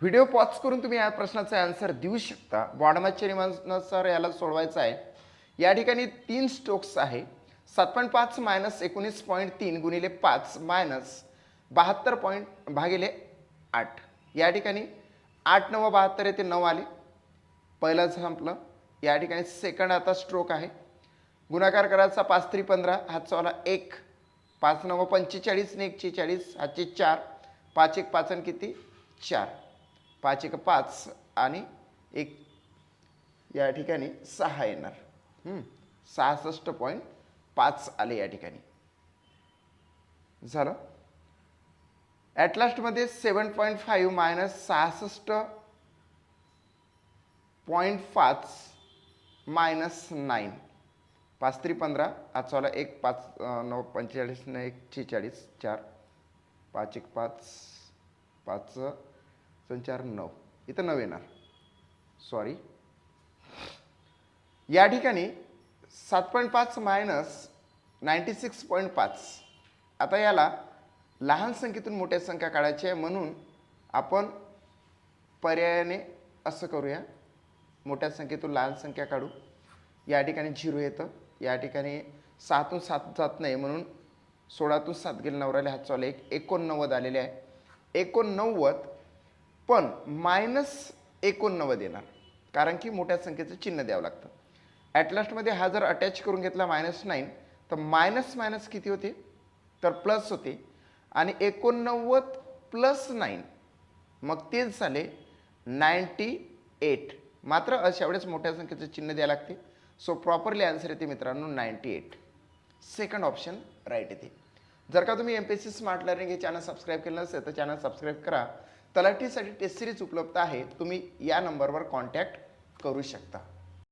Video pause करून तुम्ही या प्रश्नाचा आन्सर देऊ शकता. बॉडमॅचच्या नियमानुसार याला सोडवायचं आहे. या ठिकाणी 3 स्ट्रोक्स आहे. 7.5 मायनस 19.3 गुणिले 5 मायनस 72 पॉईंट भागिले 8. या ठिकाणी 8 9 72 येते 9 आले. पहिलं संपलं. या ठिकाणी सेकंड आता स्ट्रोक आहे. गुणाकार करायचा 5 3 15 हातचा वाला 1 5 9 45 ने 1 46 हातचे 4 5 1 5 आणि किती 4 5 1 5 आणि 1 या ठिकाणी 6 येणार. 66.5 आले या ठिकाणी. झालं. ॲट लास्टमध्ये 7.5 मायनस 66.5 मायनस 9 5 3 15 आजचा वाला 1 5 9 45 ने 1 46 4 5 1 5 5 4 9 इथं 9 येणार. सॉरी. या ठिकाणी 7.5 मायनस 96.5. आता याला लहान संख्येतून मोठ्या संख्या काढायची आहे म्हणून आपण पर्यायाने असं करूया. मोठ्या संख्येतून लहान संख्या काढू. या ठिकाणी 0 येतं. या ठिकाणी 6तून 7 जात नाही म्हणून 16तून 7 गेले 9 राहिले हातचा वाला 1 89 आलेले आहे. 89 पण मायनस 89 येणार कारण की मोठ्या संख्येचं चिन्ह द्यावं लागतं. ॲट लास्टमध्ये हा जर अटॅच करून घेतला -9 तर मायनस मायनस किती होते तर प्लस होते आणि 89 प्लस 9 मग तेच झाले 98. मात्र अशा वेळेस मोठ्या संख्येचं चिन्ह द्यावं लागते. सो प्रॉपरली आन्सर येते मित्रांनो 98. सेकंड ऑप्शन राईट येते. जर का तुम्ही MPSC स्मार्ट लर्निंग हे चॅनल सबस्क्राईब केलं नसेल तर चॅनल सबस्क्राईब करा. तलाठीसाठी टेस्ट सिरीज उपलब्ध आहे. तुम्ही या नंबरवर कॉन्टॅक्ट करू शकता.